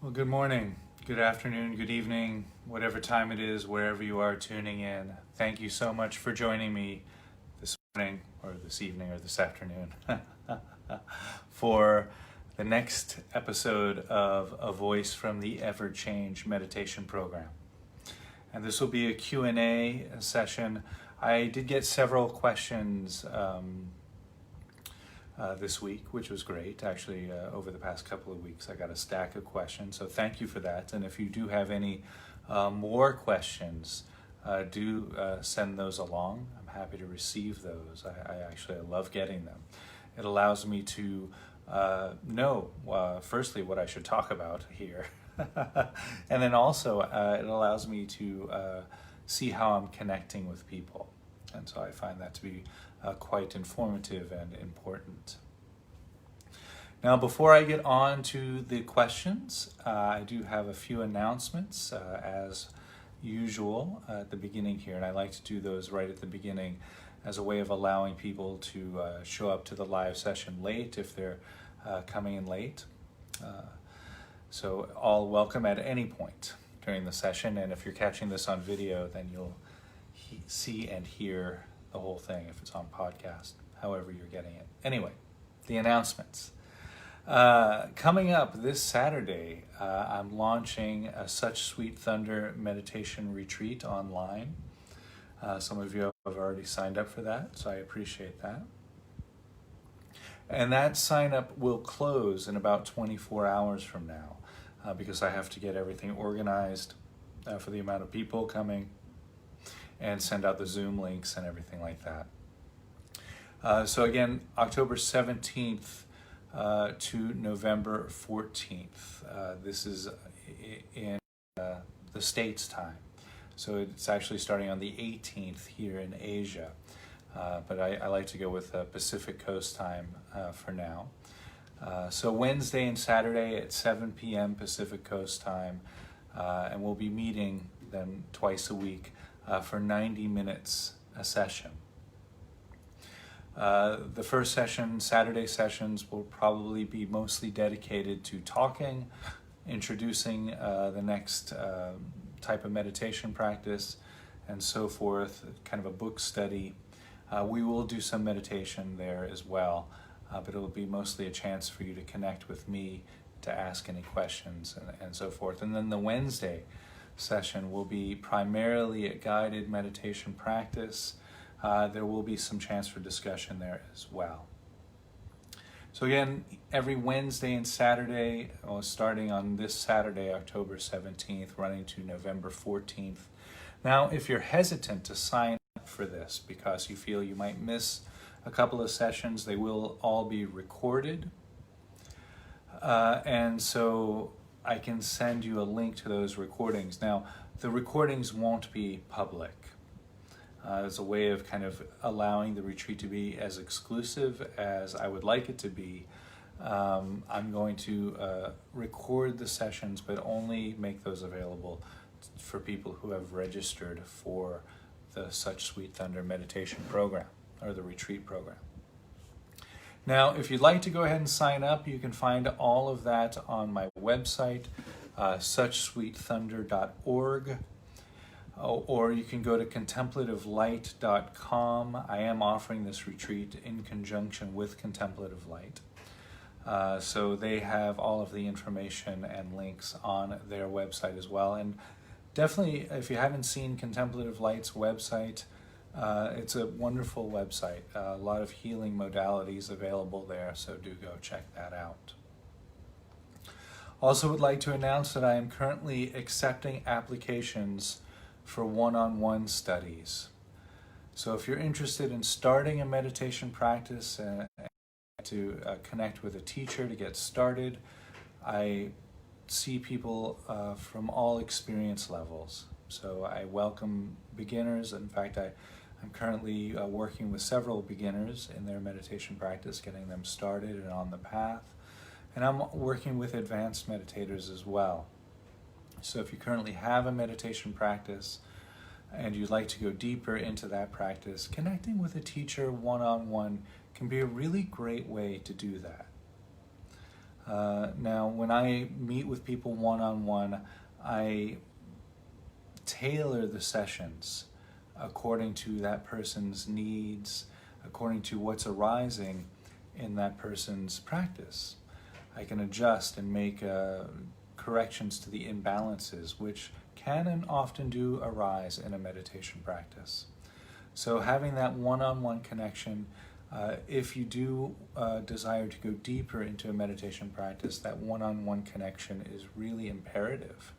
Well, good morning, good afternoon, good evening, whatever time it is, wherever you are tuning in. Thank you so much for joining me this morning, or this evening, or this afternoon, for the next episode of A Voice from the Ever Change meditation program. And this will be a Q&A session. I did get several questions this week, which was great. Actually, over the past couple of weeks, I got a stack of questions, so thank you for that. And if you do have any more questions, do send those along. I'm happy to receive those. I love getting them. It allows me to know, firstly, what I should talk about here. And then also, it allows me to see how I'm connecting with people. And so I find that to be quite informative and important. Now, before I get on to the questions, I do have a few announcements as usual at the beginning here, and I like to do those right at the beginning as a way of allowing people to show up to the live session late if they're coming in late. So all welcome at any point during the session, and if you're catching this on video, then you'll see and hear the whole thing if it's on podcast, however you're getting it. Anyway, the announcements. Coming up this Saturday, I'm launching a Such Sweet Thunder meditation retreat online. Some of you have already signed up for that, so I appreciate that. And that sign up will close in about 24 hours from now because I have to get everything organized for the amount of people coming and send out the Zoom links and everything like that. So again, October 17th to November 14th. This is in the States time. So it's actually starting on the 18th here in Asia. But I like to go with Pacific Coast time for now. So Wednesday and Saturday at 7 p.m. Pacific Coast time. And we'll be meeting then twice a week for 90 minutes a session. The first session, Saturday sessions, will probably be mostly dedicated to talking, introducing the next type of meditation practice, and so forth, kind of a book study. We will do some meditation there as well, but it will be mostly a chance for you to connect with me, to ask any questions, and so forth. And then the Wednesday session will be primarily a guided meditation practice. There will be some chance for discussion there as well. So again, every Wednesday and Saturday, starting on this Saturday, October 17th, running to November 14th. Now, if you're hesitant to sign up for this because you feel you might miss a couple of sessions, they will all be recorded. And so I can send you a link to those recordings. Now, the recordings won't be public. It's a way of kind of allowing the retreat to be as exclusive as I would like it to be. I'm going to record the sessions, but only make those available for people who have registered for the Such Sweet Thunder meditation program, or the retreat program. Now, if you'd like to go ahead and sign up, you can find all of that on my website, suchsweetthunder.org, or you can go to contemplativelight.com. I am offering this retreat in conjunction with Contemplative Light. So they have all of the information and links on their website as well. And definitely, if you haven't seen Contemplative Light's website, it's a wonderful website. A lot of healing modalities available there, so do go check that out. Also would like to announce that I am currently accepting applications for one-on-one studies. So if you're interested in starting a meditation practice and to connect with a teacher to get started, I see people from all experience levels. So I welcome beginners. In fact, I'm currently working with several beginners in their meditation practice, getting them started and on the path. And I'm working with advanced meditators as well. So if you currently have a meditation practice and you'd like to go deeper into that practice, connecting with a teacher one-on-one can be a really great way to do that. Now, when I meet with people one-on-one, I tailor the sessions according to that person's needs, according to what's arising in that person's practice. I can adjust and make corrections to the imbalances, which can and often do arise in a meditation practice. So having that one-on-one connection, if you do desire to go deeper into a meditation practice, that one-on-one connection is really imperative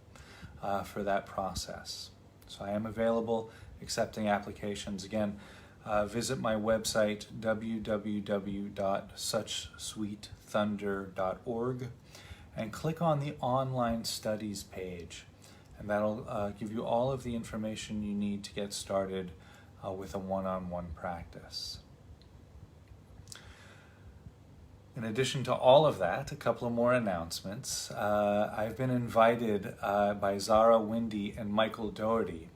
for that process. So I am available, accepting applications. Again, visit my website, www.suchsweetthunder.org, and click on the online studies page, and that'll give you all of the information you need to get started with a one-on-one practice. In addition to all of that, a couple of more announcements. I've been invited by Zara Windy and Michael Doherty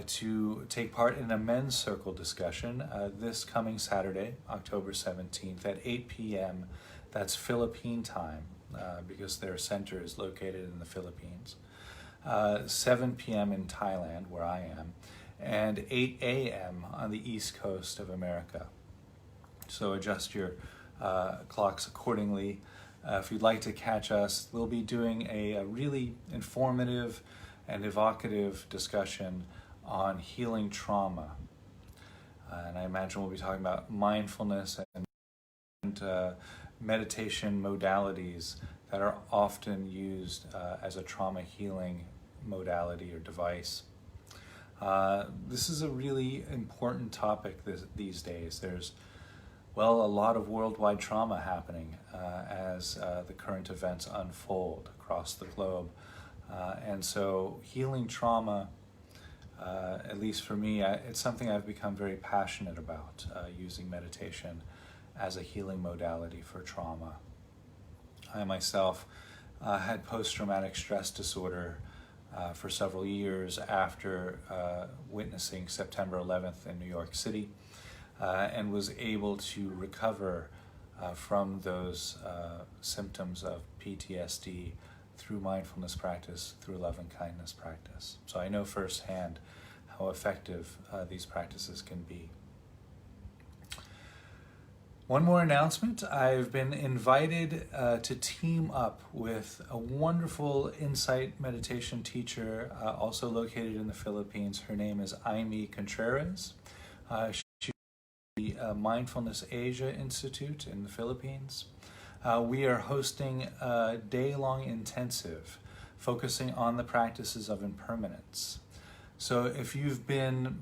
to take part in a men's circle discussion this coming Saturday, October 17th at 8 p.m. That's Philippine time, because their center is located in the Philippines. 7 p.m. in Thailand, where I am, and 8 a.m. on the East Coast of America. So adjust your clocks accordingly. If you'd like to catch us, we'll be doing a really informative and evocative discussion on healing trauma. And I imagine we'll be talking about mindfulness and meditation modalities that are often used as a trauma healing modality or device. This is a really important topic these days. There's a lot of worldwide trauma happening as the current events unfold across the globe. And so healing trauma, at least for me, it's something I've become very passionate about, using meditation as a healing modality for trauma. I myself had post-traumatic stress disorder for several years after witnessing September 11th in New York City, and was able to recover from those symptoms of PTSD through mindfulness practice, through lovingkindness practice. So I know firsthand how effective these practices can be. One more announcement. I've been invited to team up with a wonderful insight meditation teacher, also located in the Philippines. Her name is Aimee Contreras. She's the Mindfulness Asia Institute in the Philippines. We are hosting a day-long intensive focusing on the practices of impermanence. So if you've been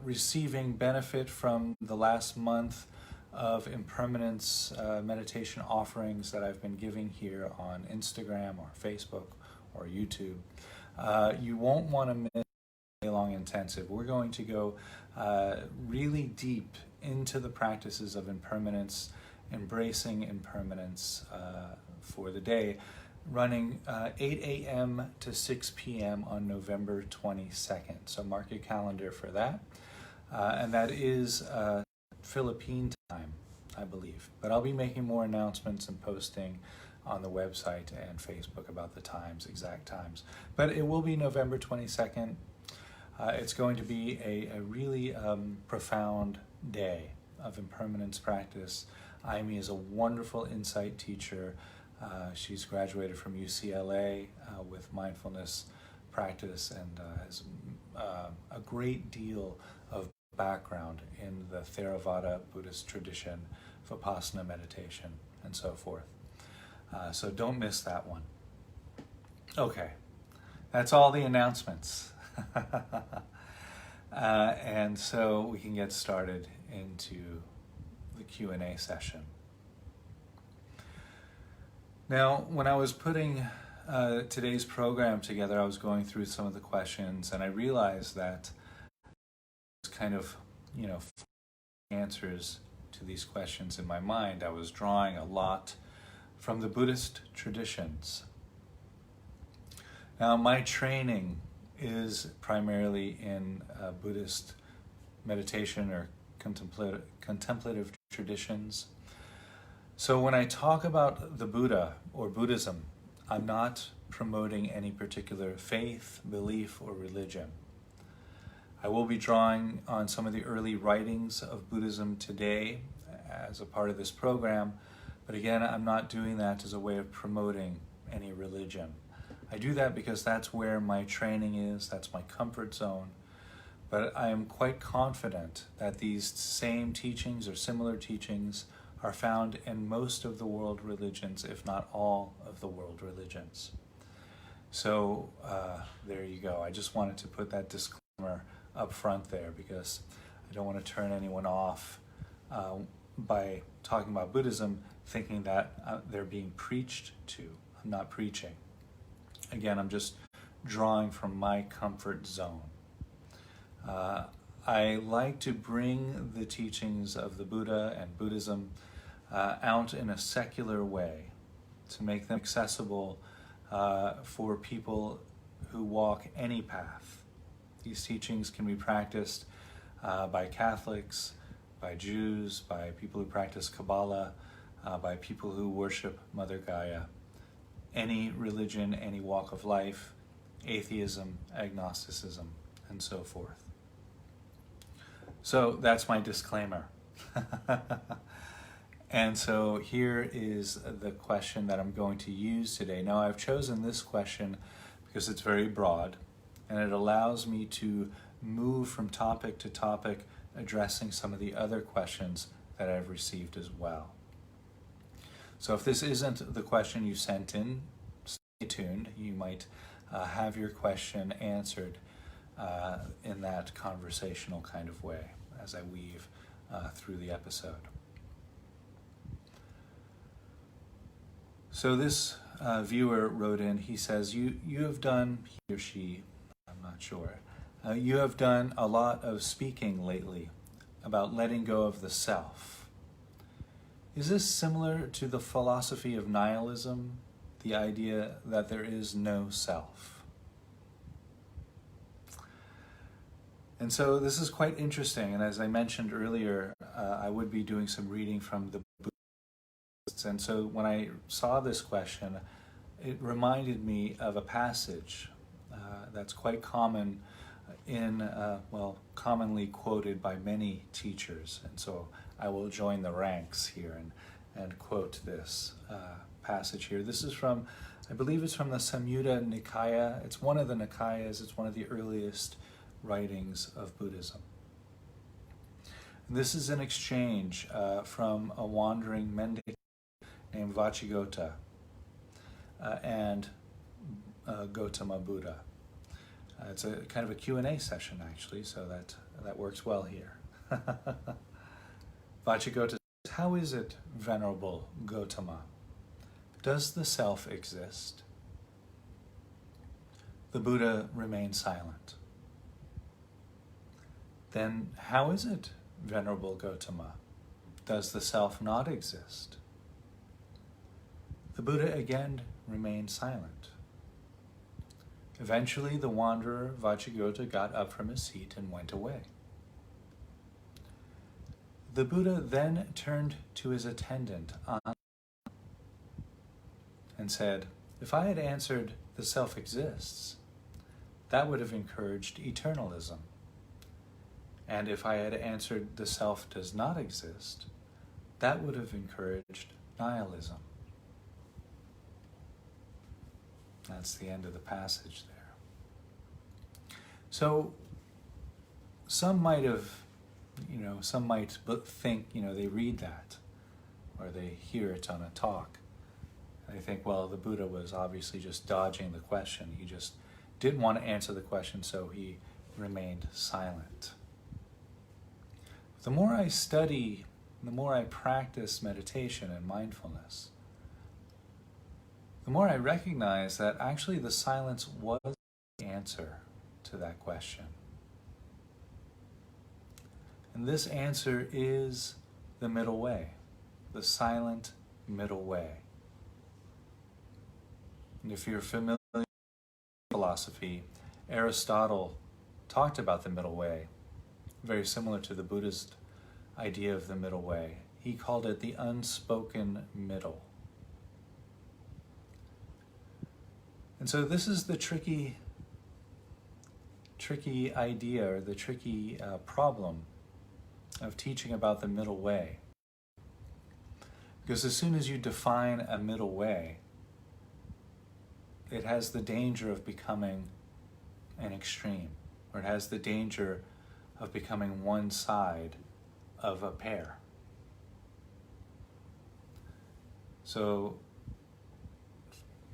receiving benefit from the last month of impermanence meditation offerings that I've been giving here on Instagram or Facebook or YouTube, you won't want to miss a day-long intensive. We're going to go really deep into the practices of impermanence, embracing impermanence for the day, running 8 a.m. to 6 p.m. on November 22nd. So mark your calendar for that. And that is Philippine time, I believe. But I'll be making more announcements and posting on the website and Facebook about the times, exact times. But it will be November 22nd. It's going to be a really profound day of impermanence practice. Aimee is a wonderful insight teacher. She's graduated from UCLA with mindfulness practice and has a great deal of background in the Theravada Buddhist tradition, Vipassana meditation, and so forth. So don't miss that one. Okay, that's all the announcements. And so we can get started into the Q&A session. Now, when I was putting today's program together, I was going through some of the questions, and I realized that kind of, answers to these questions in my mind. I was drawing a lot from the Buddhist traditions. Now, my training is primarily in Buddhist meditation or contemplative traditions. So when I talk about the Buddha or Buddhism, I'm not promoting any particular faith, belief, or religion. I will be drawing on some of the early writings of Buddhism today as a part of this program, but again, I'm not doing that as a way of promoting any religion. I do that because that's where my training is, that's my comfort zone, but I am quite confident that these same teachings or similar teachings are found in most of the world religions, if not all of the world religions. So there you go. I just wanted to put that disclaimer up front there because I don't want to turn anyone off by talking about Buddhism thinking that they're being preached to. I'm not preaching. Again, I'm just drawing from my comfort zone. I like to bring the teachings of the Buddha and Buddhism out in a secular way to make them accessible for people who walk any path. These teachings can be practiced by Catholics, by Jews, by people who practice Kabbalah, by people who worship Mother Gaia, any religion, any walk of life, atheism, agnosticism, and so forth. So that's my disclaimer. And so here is the question that I'm going to use today. Now, I've chosen this question because it's very broad, and it allows me to move from topic to topic, addressing some of the other questions that I've received as well. So if this isn't the question you sent in, stay tuned. You might have your question answered in that conversational kind of way as I weave through the episode. So this viewer wrote in, he says, you have done, he or she, I'm not sure, you have done a lot of speaking lately about letting go of the self. Is this similar to the philosophy of nihilism, the idea that there is no self? And so this is quite interesting, and as I mentioned earlier, I would be doing some reading from the Buddhists. And so when I saw this question, it reminded me of a passage that's quite common commonly quoted by many teachers. And so I will join the ranks here and quote this passage here. This is from, I believe it's from the Samyutta Nikaya. It's one of the Nikayas. It's one of the earliest writings of Buddhism. And this is an exchange from a wandering mendicant named Vacchigotta and Gautama Buddha. It's a kind of a Q&A session, actually, so that works well here. Vacchigotta says, how is it, Venerable Gautama? Does the self exist? The Buddha remained silent. Then how is it, Venerable Gautama? Does the self not exist? The Buddha again remained silent. Eventually, the wanderer Vacchigotta got up from his seat and went away. The Buddha then turned to his attendant and said, if I had answered the self exists, that would have encouraged eternalism. And if I had answered the self does not exist, that would have encouraged nihilism. That's the end of the passage there. So some might think, they read that or they hear it on a talk. And they think, well, the Buddha was obviously just dodging the question. He just didn't want to answer the question, so he remained silent. The more I study, the more I practice meditation and mindfulness, the more I recognize that actually the silence was the answer to that question. And this answer is the middle way, the silent middle way. And if you're familiar with philosophy, Aristotle talked about the middle way, very similar to the Buddhist idea of the middle way. He called it the unspoken middle. And so this is the tricky idea, or the tricky problem of teaching about the middle way. Because as soon as you define a middle way, it has the danger of becoming an extreme, or it has the danger of becoming one side of a pair. So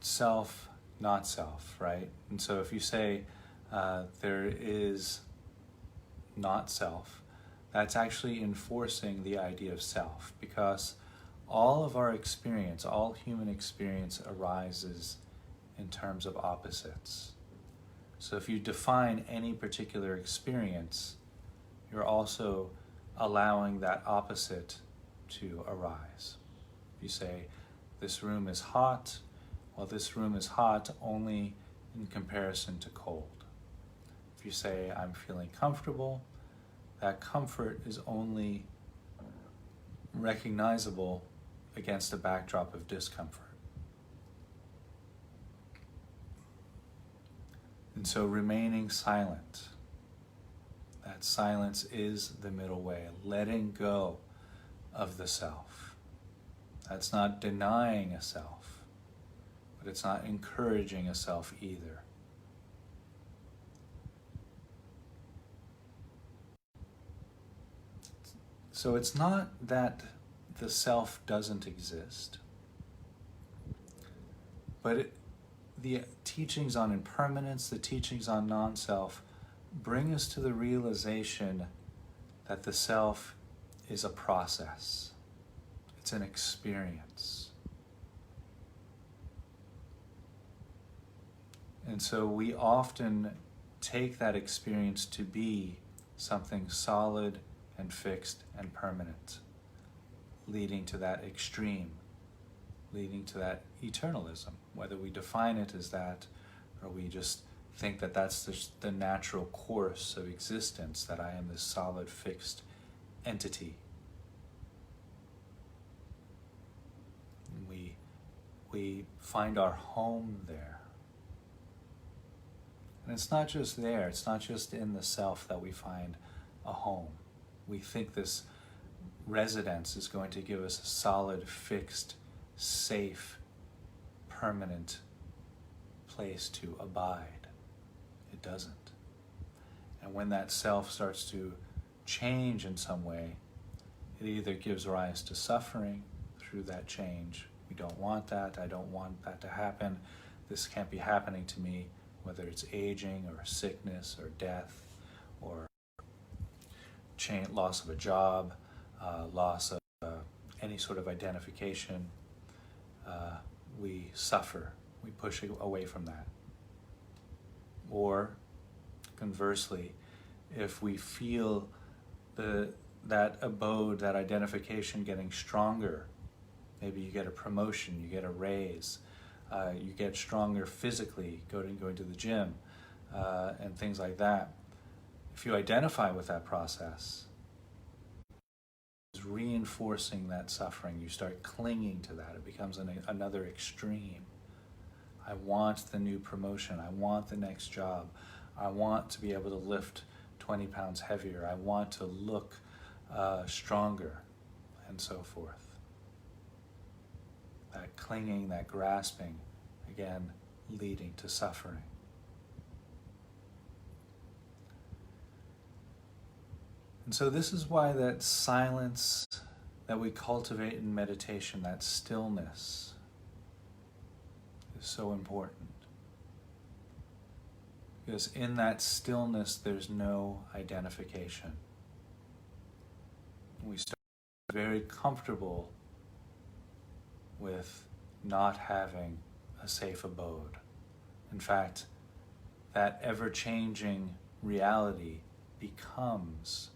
self, not self, right? And so if you say there is not self, that's actually enforcing the idea of self, because all of our experience, all human experience, arises in terms of opposites. So if you define any particular experience, you're also allowing that opposite to arise. If you say, this room is hot, well, this room is hot only in comparison to cold. If you say, I'm feeling comfortable, that comfort is only recognizable against a backdrop of discomfort. And so remaining silent, that silence is the middle way, letting go of the self. That's not denying a self, but it's not encouraging a self either. So it's not that the self doesn't exist, but the teachings on impermanence, the teachings on non-self, bring us to the realization that the self is a process. It's an experience. And so we often take that experience to be something solid and fixed and permanent, leading to that extreme, leading to that eternalism, whether we define it as that or we just think that that's the natural course of existence, that I am this solid, fixed entity. And we find our home there. And it's not just there, it's not just in the self that we find a home. We think this residence is going to give us a solid, fixed, safe, permanent place to abide. It doesn't. And when that self starts to change in some way, it either gives rise to suffering through that change. We don't want that. I don't want that to happen. This can't be happening to me, whether it's aging or sickness or death or loss of a job, loss of any sort of identification. We suffer. We push away from that. Or conversely, if we feel that abode, that identification getting stronger, maybe you get a promotion, you get a raise, you get stronger physically, going to the gym, and things like that. If you identify with that process, it's reinforcing that suffering. You start clinging to that. It becomes another extreme. I want the new promotion. I want the next job. I want to be able to lift 20 pounds heavier. I want to look stronger, and so forth. That clinging, that grasping, again, leading to suffering. And so this is why that silence that we cultivate in meditation, that stillness, is so important. Because in that stillness, there's no identification. We start very comfortable with not having a safe abode. In fact, that ever-changing reality becomes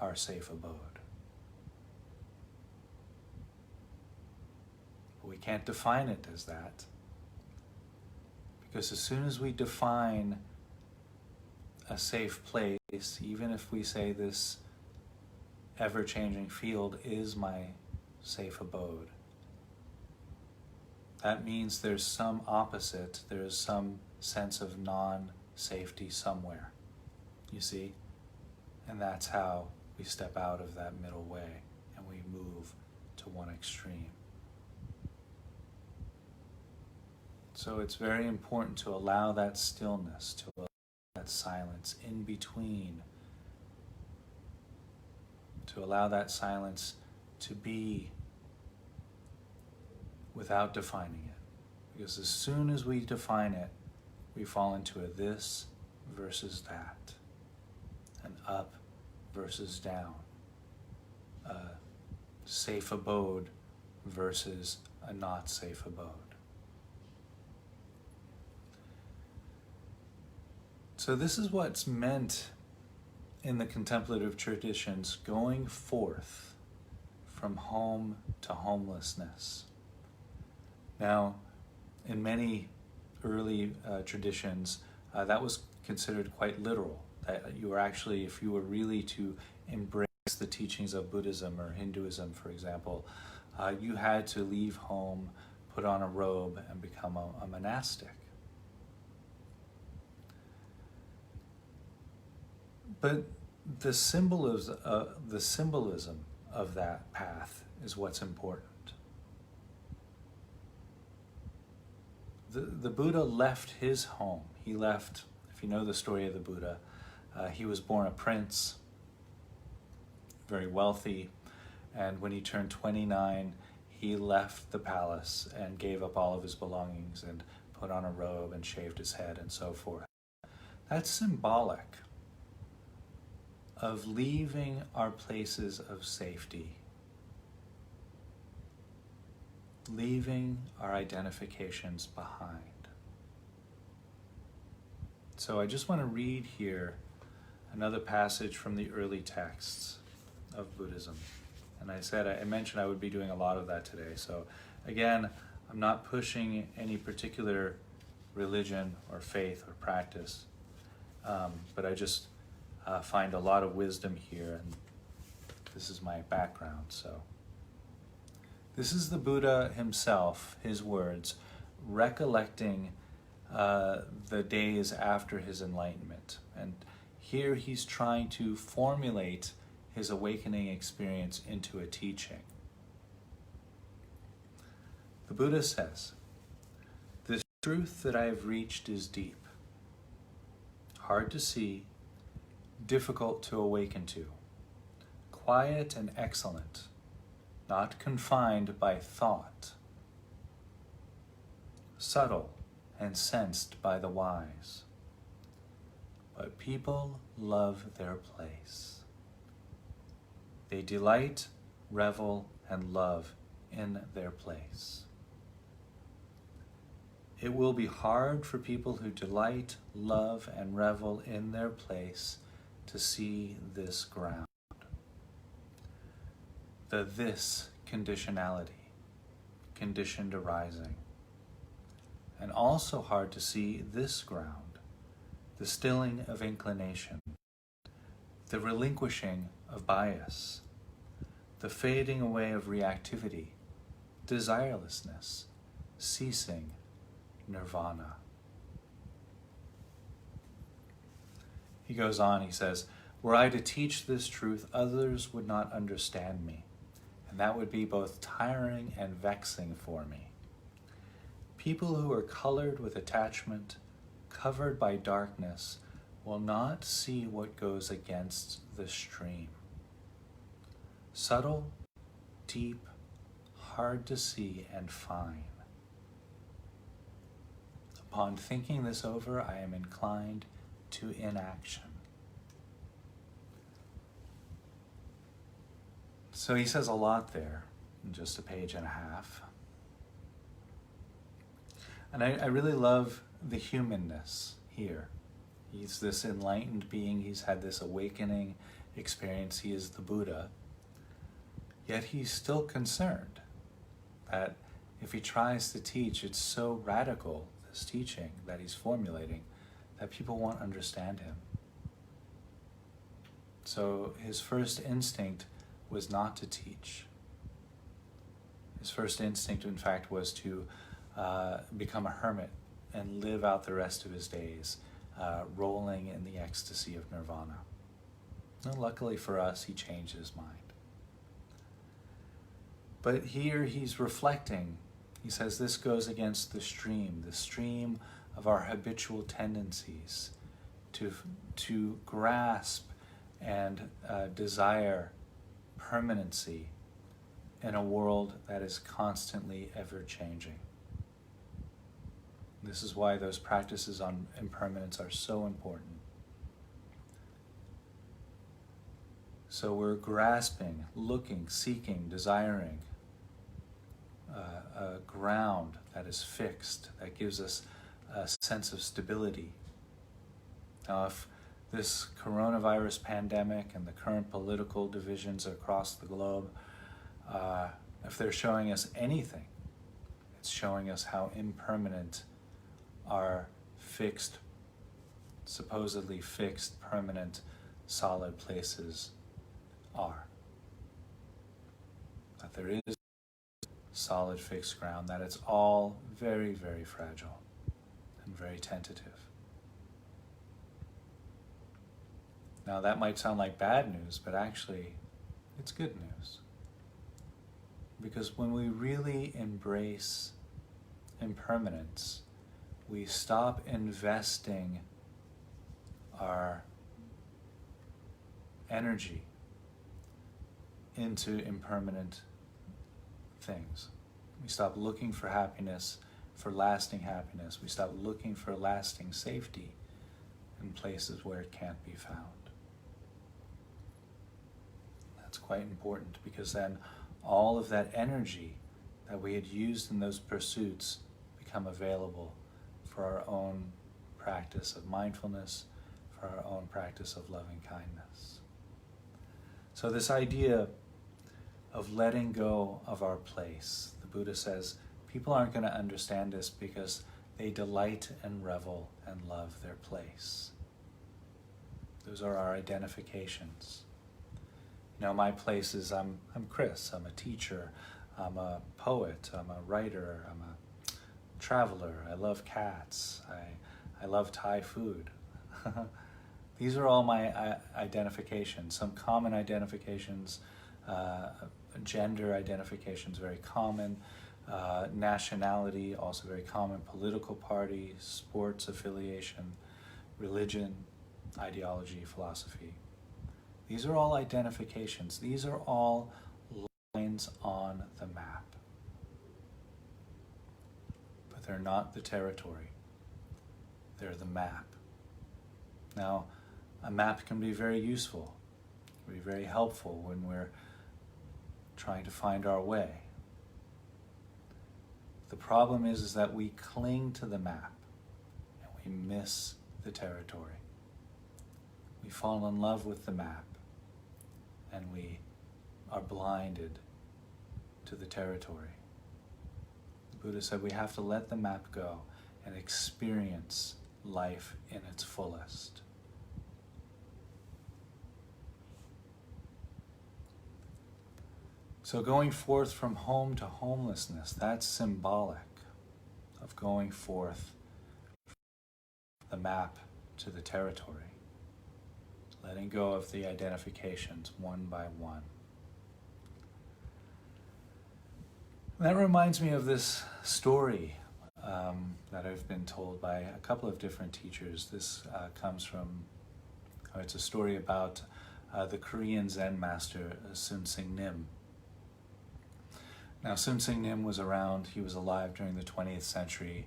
our safe abode. But we can't define it as that, because as soon as we define a safe place, even if we say this ever-changing field is my safe abode. That means there's some opposite, there's some sense of non-safety somewhere, you see? And that's how we step out of that middle way and we move to one extreme. So it's very important to allow that stillness, to allow that silence in between, to allow that silence to be without defining it. Because as soon as we define it, we fall into a this versus that, an up versus down, a safe abode versus a not safe abode. So this is what's meant in the contemplative traditions, going forth from home to homelessness. Now, in many early traditions, that was considered quite literal. That you were actually, if you were really to embrace the teachings of Buddhism or Hinduism, for example, you had to leave home, put on a robe, and become a monastic. But the symbolism of that path is what's important. The Buddha left his home. He left, if you know the story of the Buddha, he was born a prince, very wealthy, and when he turned 29, he left the palace and gave up all of his belongings and put on a robe and shaved his head and so forth. That's symbolic of leaving our places of safety, leaving our identifications behind. So I just want to read here another passage from the early texts of Buddhism. And I mentioned I would be doing a lot of that today. So again, I'm not pushing any particular religion or faith or practice, but I just find a lot of wisdom here, and this is my background. So this is the Buddha himself, his words, recollecting the days after his enlightenment. And here he's trying to formulate his awakening experience into a teaching. The Buddha says, "The truth that I have reached is deep, hard to see, difficult to awaken to, quiet and excellent, not confined by thought, subtle and sensed by the wise. But people love their place. They delight, revel, and love in their place. It will be hard for people who delight, love, and revel in their place to see this ground. The this conditionality, conditioned arising. And also hard to see this ground, the stilling of inclination, the relinquishing of bias, the fading away of reactivity, desirelessness, ceasing, nirvana." He goes on, he says, "Were I to teach this truth, others would not understand me, and that would be both tiring and vexing for me. People who are colored with attachment, covered by darkness, will not see what goes against the stream. Subtle, deep, hard to see, and fine. Upon thinking this over, I am inclined to inaction." So he says a lot there in just a page and a half. And I really love the humanness here. He's this enlightened being, he's had this awakening experience, he is the Buddha, yet he's still concerned that if he tries to teach, it's so radical, this teaching that he's formulating, that people won't understand him. So his first instinct was not to teach. His first instinct, in fact, was to become a hermit and live out the rest of his days rolling in the ecstasy of nirvana. And luckily for us, he changed his mind. But here he's reflecting. He says this goes against the stream of our habitual tendencies to grasp and desire permanency in a world that is constantly ever-changing. This is why those practices on impermanence are so important. So we're grasping, looking, seeking, desiring a ground that is fixed, that gives us a sense of stability. Now, if this coronavirus pandemic and the current political divisions across the globe, if they're showing us anything, it's showing us how impermanent our fixed, supposedly fixed, permanent, solid places are. That there is solid, fixed ground, that it's all very, very fragile and very tentative. Now that might sound like bad news, but actually it's good news. Because when we really embrace impermanence, we stop investing our energy into impermanent things. We stop looking for happiness, for lasting happiness. We stop looking for lasting safety in places where it can't be found. That's quite important, because then all of that energy that we had used in those pursuits become available for our own practice of mindfulness, for our own practice of loving kindness. So this idea of letting go of our place, the Buddha says, people aren't going to understand this because they delight and revel and love their place. Those are our identifications. You know, my place is I'm Chris, I'm a teacher, I'm a poet, I'm a writer, I'm a traveler, I love cats, I love Thai food. These are all my identifications, some common identifications, gender identifications, very common, nationality, also very common, political party, sports affiliation, religion, ideology, philosophy. These are all identifications. These are all lines on the map. But they're not the territory. They're the map. Now, a map can be very useful, can be very helpful when we're trying to find our way. The problem is that we cling to the map and we miss the territory. We fall in love with the map and we are blinded to the territory. The Buddha said we have to let the map go and experience life in its fullest. So going forth from home to homelessness, that's symbolic of going forth from the map to the territory, letting go of the identifications one by one. And that reminds me of this story that I've been told by a couple of different teachers. This comes from, it's a story about the Korean Zen master Sun Sing Nim. Now, Sun Sing Nim was around, he was alive during the 20th century.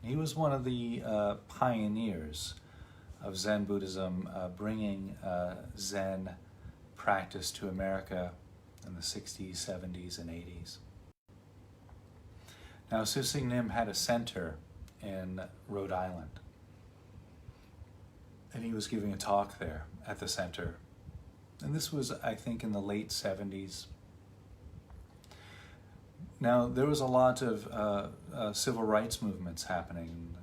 He was one of the pioneers of Zen Buddhism, bringing Zen practice to America in the 60s, 70s, and 80s. Now, Sun Sing Nim had a center in Rhode Island, and he was giving a talk there at the center. And this was, I think, in the late 70s. Now, there was a lot of civil rights movements happening in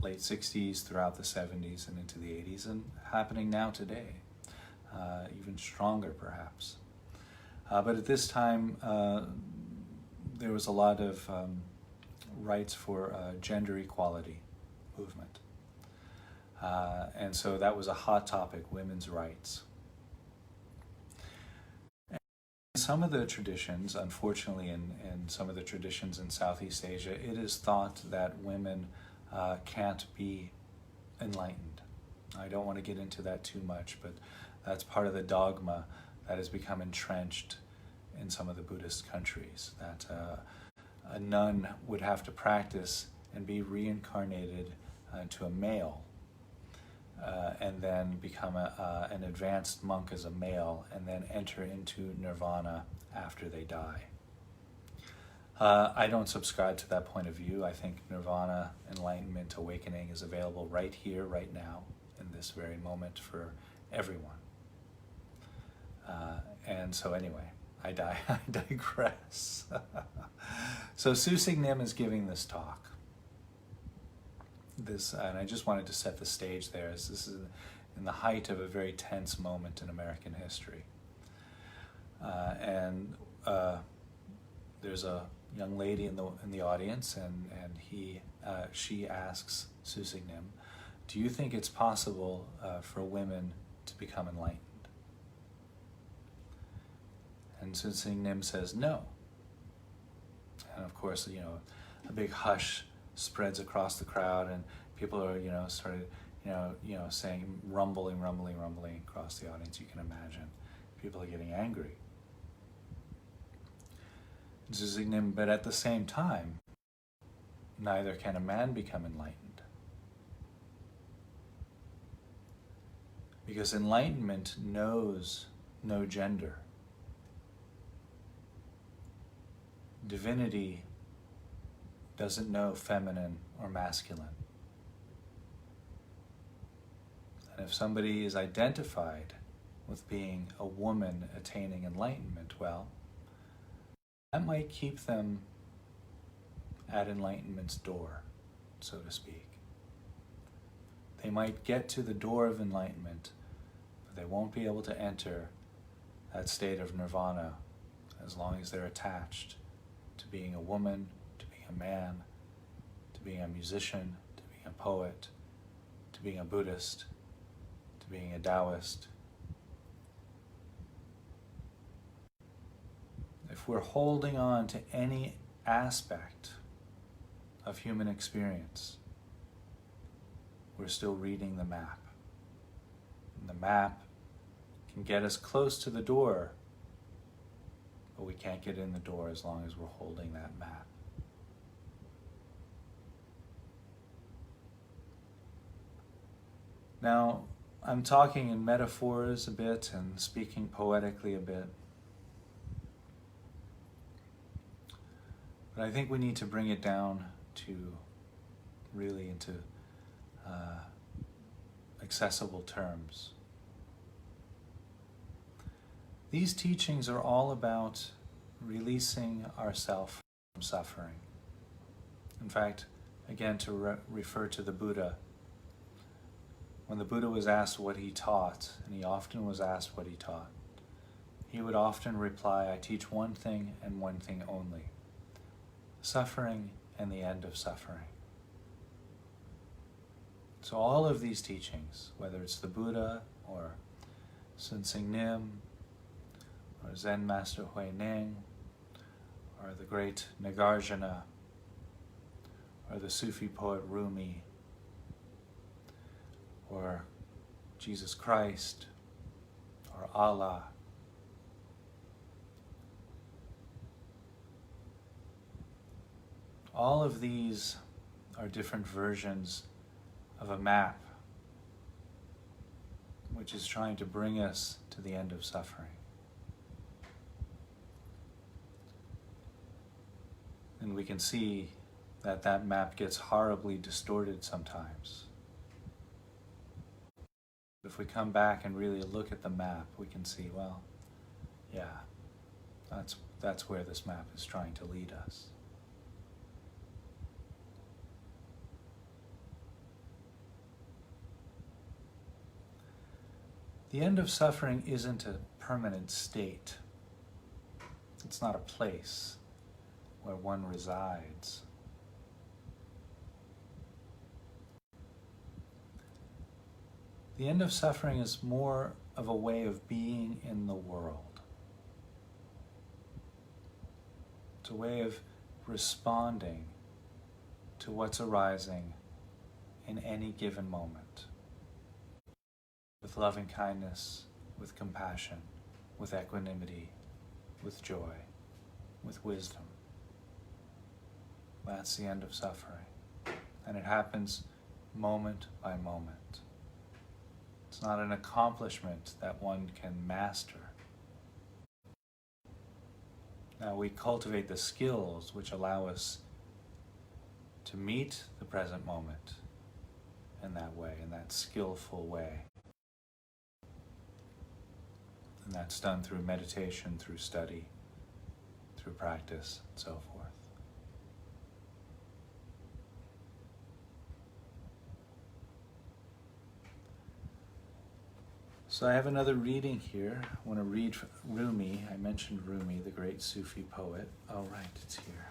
the late 60s, throughout the 70s, and into the 80s, and happening now today, even stronger perhaps. But at this time, there was a lot of rights for gender equality movement. And so that was a hot topic, women's rights. And some of the traditions, unfortunately, in some of the traditions in Southeast Asia, it is thought that women can't be enlightened. I don't want to get into that too much, but that's part of the dogma that has become entrenched in some of the Buddhist countries, that a nun would have to practice and be reincarnated into a male, and then become an advanced monk as a male, and then enter into nirvana after they die. I don't subscribe to that point of view. I think nirvana, enlightenment, awakening is available right here, right now, in this very moment for everyone. And so anyway, I digress. So Susig Nim is giving this talk. And I just wanted to set the stage there, as this is in the height of a very tense moment in American history. And there's a young lady in the audience, and she asks Susig Nim, "Do you think it's possible for women to become enlightened?" And Susig Nim says no. And of course, a big hush spreads across the crowd, and people are, started, saying, rumbling across the audience. You can imagine, people are getting angry. Susig Nim, but at the same time, neither can a man become enlightened, because enlightenment knows no gender. Divinity doesn't know feminine or masculine. And if somebody is identified with being a woman attaining enlightenment, well, that might keep them at enlightenment's door, so to speak. They might get to the door of enlightenment, but they won't be able to enter that state of nirvana as long as they're attached to being a woman, to being a man, to being a musician, to being a poet, to being a Buddhist, to being a Taoist. If we're holding on to any aspect of human experience, we're still reading the map. And the map can get us close to the door, but we can't get in the door as long as we're holding that map. Now, I'm talking in metaphors a bit and speaking poetically a bit. But I think we need to bring it down to really into accessible terms. These teachings are all about releasing ourselves from suffering. In fact, again, to refer to the Buddha, when the Buddha was asked what he taught, and he often was asked what he taught, he would often reply, "I teach one thing and one thing only: suffering and the end of suffering." So all of these teachings, whether it's the Buddha or Susig Nim or Zen Master Hui Ning or the great Nagarjuna or the Sufi poet Rumi or Jesus Christ or Allah, all of these are different versions of a map which is trying to bring us to the end of suffering. And we can see that that map gets horribly distorted sometimes. If we come back and really look at the map, we can see, well, yeah, that's where this map is trying to lead us. The end of suffering isn't a permanent state. It's not a place where one resides. The end of suffering is more of a way of being in the world. It's a way of responding to what's arising in any given moment, with loving kindness, with compassion, with equanimity, with joy, with wisdom. That's the end of suffering. And it happens moment by moment. It's not an accomplishment that one can master. Now we cultivate the skills which allow us to meet the present moment in that way, in that skillful way. And that's done through meditation, through study, through practice, and so forth. So I have another reading here. I want to read Rumi. I mentioned Rumi, the great Sufi poet. Oh, right, it's here.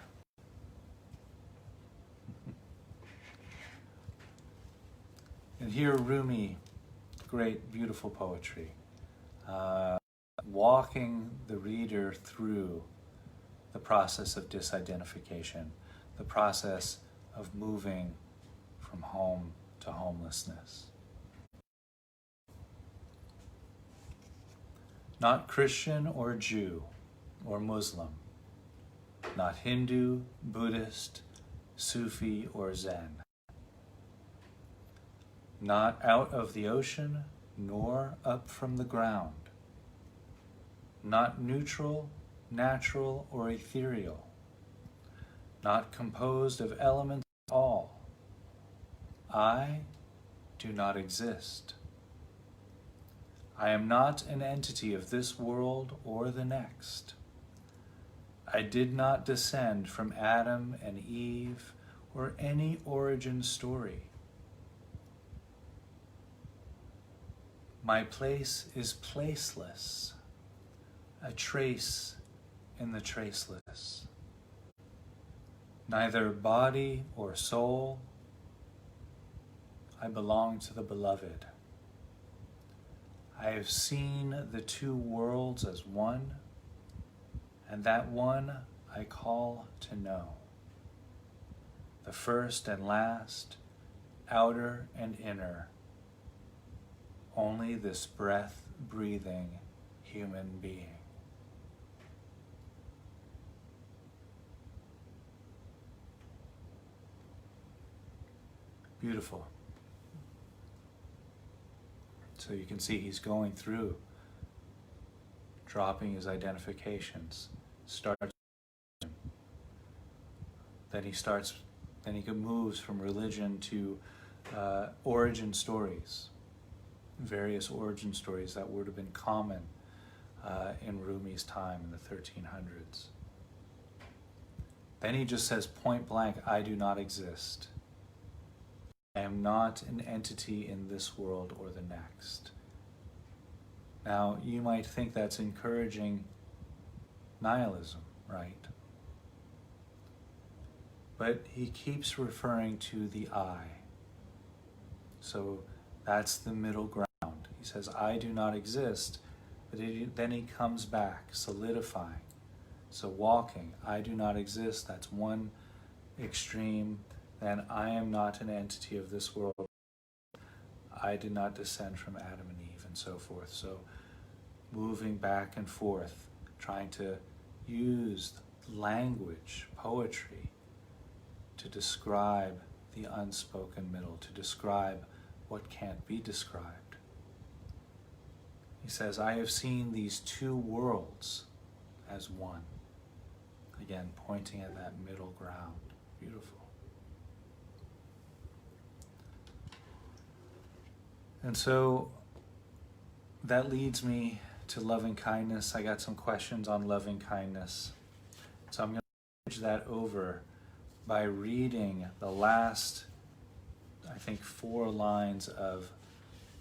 And here Rumi, great, beautiful poetry, walking the reader through the process of disidentification, the process of moving from home to homelessness. Not Christian or Jew or Muslim, not Hindu, Buddhist, Sufi, or Zen. Not out of the ocean, nor up from the ground. Not neutral, natural, or ethereal. Not composed of elements at all. I do not exist. I am not an entity of this world or the next. I did not descend from Adam and Eve or any origin story. My place is placeless, a trace in the traceless. Neither body or soul, I belong to the beloved. I have seen the two worlds as one, and that one I call to know. The first and last, outer and inner, only this breath-breathing human being. Beautiful. So you can see he's going through, dropping his identifications, then he moves from religion to origin stories, various origin stories that would have been common in Rumi's time in the 1300s. Then he just says point blank, I do not exist. I am not an entity in this world or the next. Now, you might think that's encouraging nihilism, right? But he keeps referring to the I. So that's the middle ground. He says, I do not exist, but then he comes back, solidifying. So walking, I do not exist, that's one extreme. Then I am not an entity of this world. I did not descend from Adam and Eve, and so forth. So moving back and forth, trying to use language, poetry, to describe the unspoken middle, to describe what can't be described. He says, I have seen these two worlds as one. Again, pointing at that middle ground. Beautiful. And so that leads me to loving kindness. I got some questions on loving kindness. So I'm going to bridge that over by reading the last, I think, 4 lines of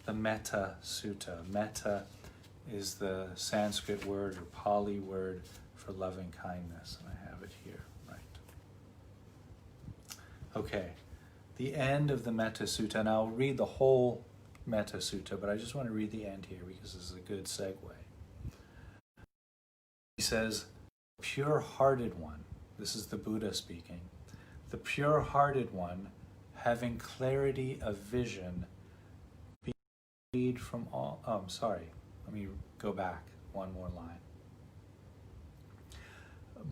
the Metta Sutta. Metta is the Sanskrit word or Pali word for loving kindness, and I have it here, right. Okay, the end of the Metta Sutta, and I'll read the whole Metta Sutta, but I just want to read the end here because this is a good segue. He says, pure-hearted one, this is the Buddha speaking, the pure-hearted one, having clarity of vision, being freed from all, let me go back one more line.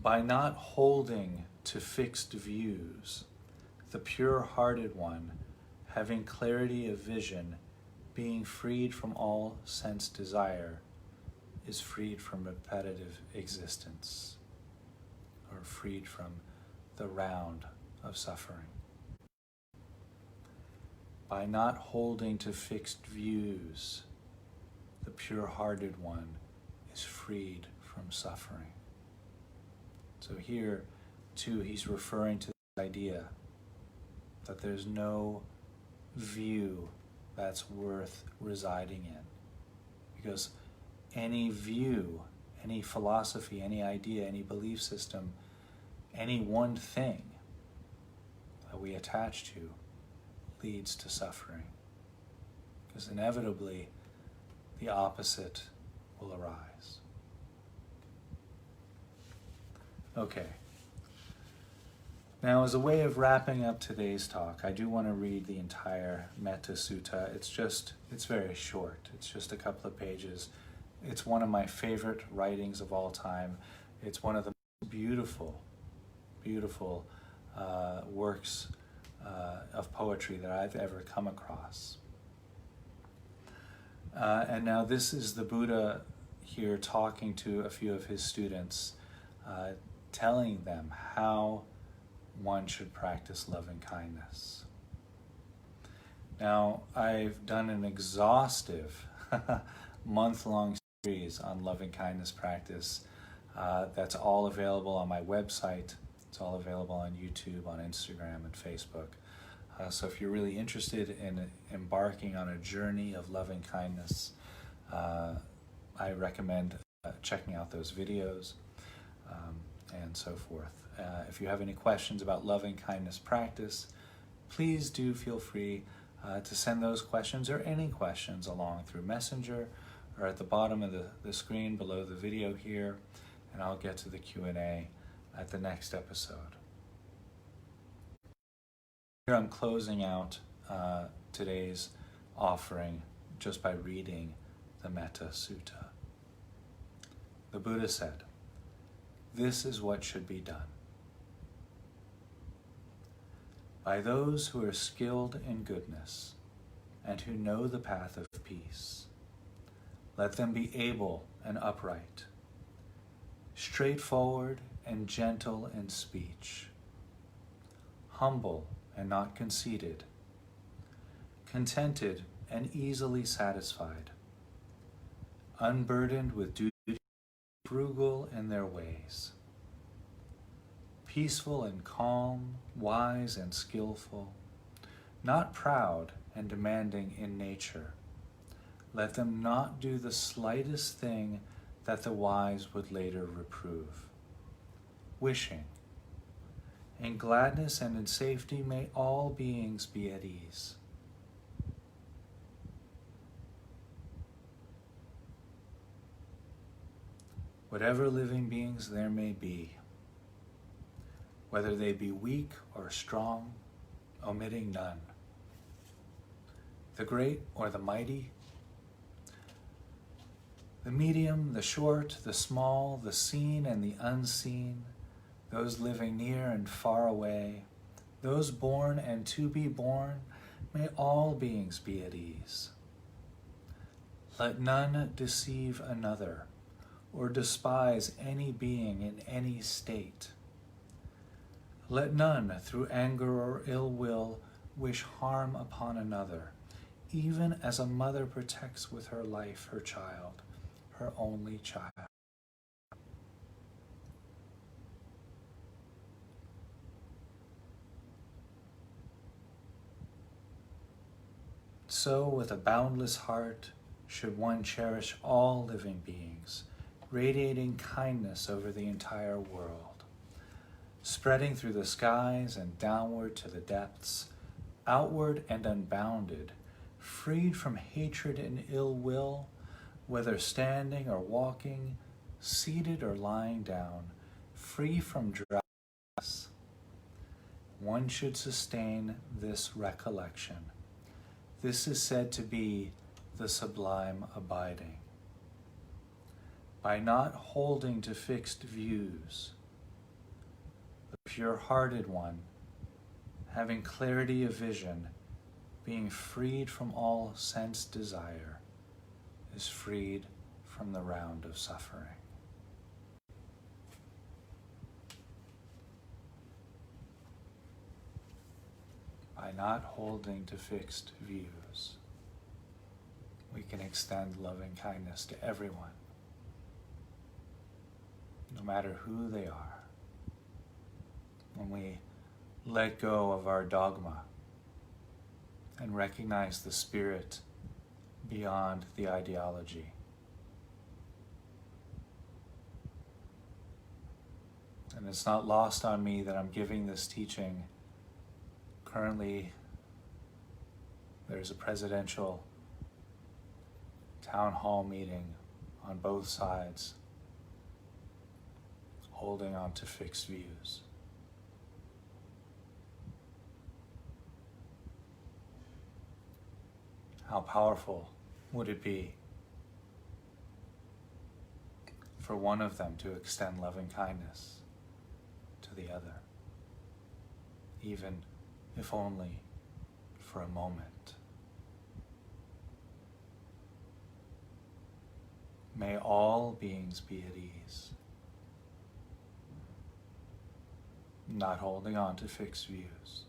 By not holding to fixed views, the pure-hearted one, having clarity of vision, being freed from all sense desire, is freed from repetitive existence, or freed from the round of suffering. By not holding to fixed views, the pure-hearted one is freed from suffering. So here, too, he's referring to the idea that there's no view that's worth residing in. Because any view, any philosophy, any idea, any belief system, any one thing that we attach to leads to suffering. Because inevitably, the opposite will arise. Okay. Now, as a way of wrapping up today's talk, I do want to read the entire Metta Sutta. It's very short. It's just a couple of pages. It's one of my favorite writings of all time. It's one of the beautiful, beautiful works of poetry that I've ever come across. And now this is the Buddha here talking to a few of his students, telling them how one should practice loving kindness. Now, I've done an exhaustive month-long series on loving kindness practice. That's all available on my website. It's all available on YouTube, on Instagram, and Facebook. So if you're really interested in embarking on a journey of loving kindness, I recommend checking out those videos and so forth. If you have any questions about loving kindness practice, please do feel free to send those questions or any questions along through Messenger or at the bottom of the screen below the video here, and I'll get to the Q&A at the next episode. Here I'm closing out today's offering just by reading the Metta Sutta. The Buddha said, "This is what should be done. By those who are skilled in goodness and who know the path of peace, let them be able and upright, straightforward and gentle in speech, humble and not conceited, contented and easily satisfied, unburdened with duty, frugal in their ways, peaceful and calm, wise and skillful, not proud and demanding in nature. Let them not do the slightest thing that the wise would later reprove. Wishing, in gladness and in safety may all beings be at ease. Whatever living beings there may be, whether they be weak or strong, omitting none, the great or the mighty, the medium, the short, the small, the seen and the unseen, those living near and far away, those born and to be born, may all beings be at ease. Let none deceive another or despise any being in any state. Let none, through anger or ill will, wish harm upon another, even as a mother protects with her life her child, her only child. So, with a boundless heart, should one cherish all living beings, radiating kindness over the entire world, spreading through the skies and downward to the depths, outward and unbounded, freed from hatred and ill will, whether standing or walking, seated or lying down, free from dryness. One should sustain this recollection. This is said to be the sublime abiding. By not holding to fixed views, the pure-hearted one, having clarity of vision, being freed from all sense desire, is freed from the round of suffering. By not holding to fixed views, we can extend loving kindness to everyone, no matter who they are. When we let go of our dogma and recognize the spirit beyond the ideology. And it's not lost on me that I'm giving this teaching. Currently, there's a presidential town hall meeting on both sides, holding on to fixed views. How powerful would it be for one of them to extend loving kindness to the other, even if only for a moment? May all beings be at ease, not holding on to fixed views.